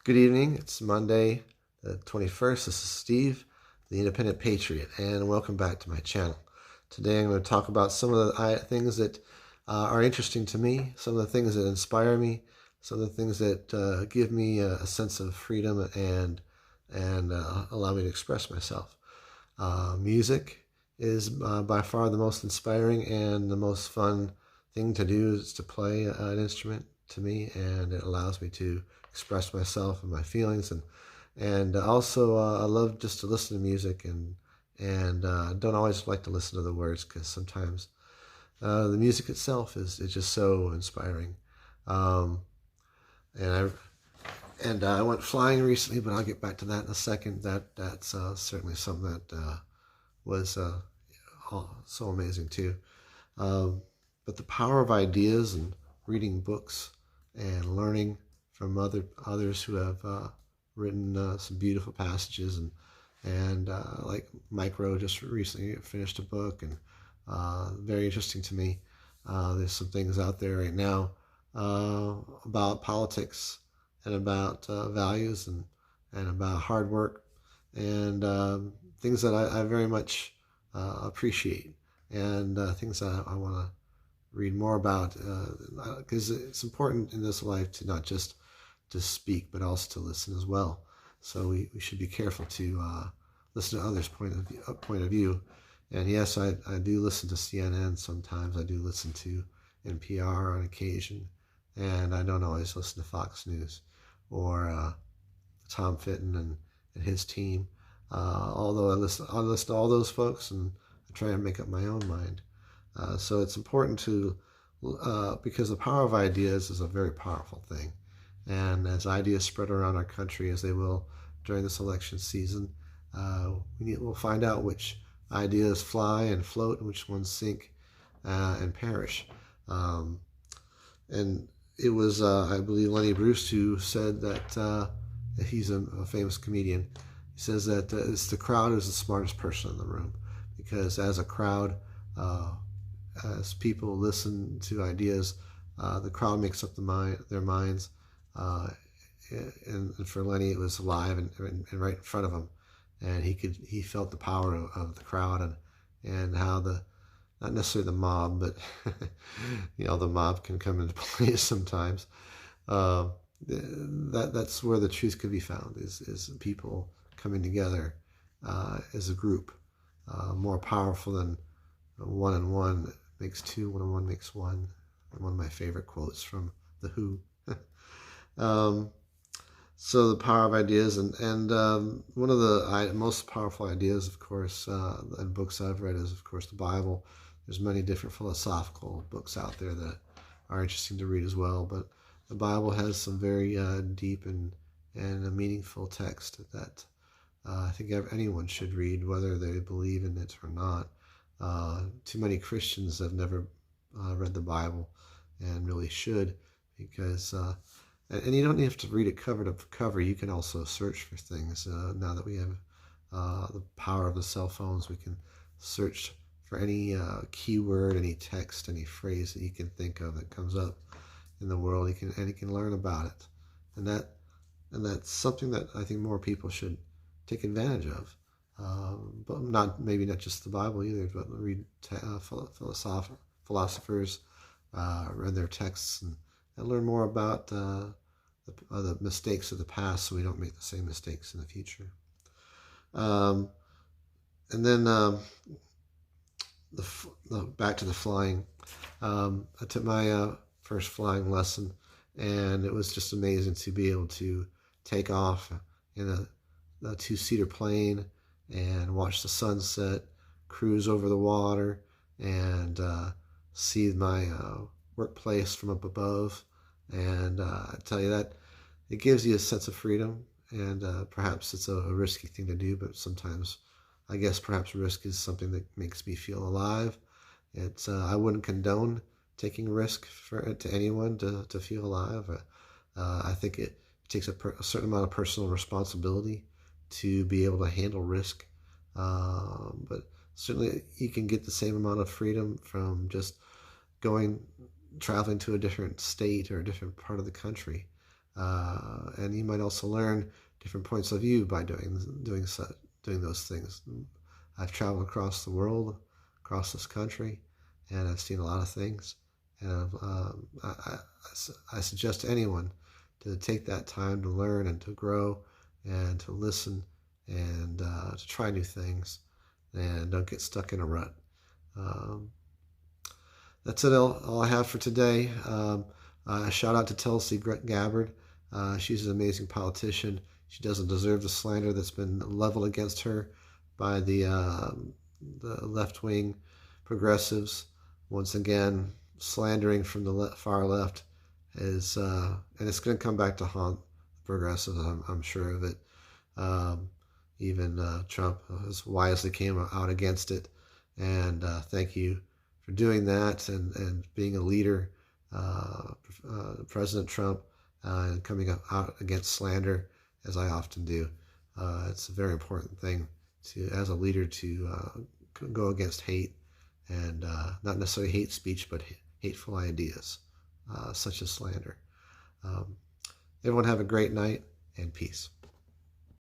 Good evening. It's Monday, the 21st. This is Steve, the Independent Patriot, and welcome back to my channel. Today I'm going to talk about some of the things that are interesting to me, some of the things that inspire me, some of the things that give me a sense of freedom and allow me to express myself. Music is by far the most inspiring and the most fun thing to do is to play an instrument to me, and it allows me to express myself and my feelings, and also I love just to listen to music and don't always like to listen to the words because sometimes the music itself is just so inspiring. Um, and I went flying recently, but I'll get back to that in a second. That's certainly something that was so amazing too. Um, but the power of ideas and reading books and learning from others who have written some beautiful passages and like Mike Rowe just recently finished a book and very interesting to me. There's some things out there right now about politics and about values and about hard work and things that I very much appreciate and things that I want to read more about because it's important in this life to not just to speak but also to listen as well. So we should be careful to listen to others' point of view. And yes, I do listen to CNN sometimes. I do listen to NPR on occasion, and I don't always listen to Fox News or Tom Fitton and his team. Although I listen to all those folks and I try and make up my own mind. So it's important to, because the power of ideas is a very powerful thing. And as ideas spread around our country, as they will during this election season, we'll find out which ideas fly and float and which ones sink and perish. And it was, I believe, Lenny Bruce who said that he's a famous comedian. He says that it's the crowd who's the smartest person in the room, because as a crowd, as people listen to ideas, the crowd makes up their minds. Uh, and for Lenny, it was alive and right in front of him, and he felt the power of the crowd and how not necessarily the mob, but the mob can come into play sometimes. Uh, that's where the truth could be found is people coming together as a group, more powerful than one and one makes two, one and one makes one. One of my favorite quotes from The Who. um, so the power of ideas, and one of the most powerful ideas, of course, and books I've read is, of course, the Bible. There's many different philosophical books out there that are interesting to read as well, but the Bible has some very deep and a meaningful text that I think anyone should read, whether they believe in it or not. Too many Christians have never read the Bible and really should, because and you don't have to read it cover to cover. You can also search for things. Now that we have the power of the cell phones, we can search for any keyword, any text, any phrase that you can think of that comes up in the world. You can learn about it, and that's something that I think more people should take advantage of. But maybe not just the Bible either, but read philosophers, read their texts, and learn more about the mistakes of the past, so we don't make the same mistakes in the future. And then back to the flying. I took my first flying lesson, and it was just amazing to be able to take off in a two-seater plane and watch the sunset, cruise over the water, and see my workplace from up above. And I tell you that it gives you a sense of freedom, and perhaps it's a risky thing to do, but sometimes I guess perhaps risk is something that makes me feel alive. It's I wouldn't condone taking risk to anyone to feel alive. I think it takes a certain amount of personal responsibility to be able to handle risk. But certainly you can get the same amount of freedom from just traveling to a different state or a different part of the country. and you might also learn different points of view by doing those things. I've traveled across the world, across this country, and I've seen a lot of things. And I suggest to anyone to take that time to learn and to grow and to listen and to try new things, and don't get stuck in a rut. Um, that's it, all I have for today. Shout out to Tulsi Gabbard. She's an amazing politician. She doesn't deserve the slander that's been leveled against her by the left-wing progressives. Once again, slandering from the far left is, and it's going to come back to haunt the progressives. I'm sure of it. Even Trump has wisely came out against it, and thank you for doing that and being a leader, President Trump, and coming out against slander, as I often do. It's a very important thing as a leader to go against hate, and not necessarily hate speech, but hateful ideas, such as slander. Everyone have a great night, and peace.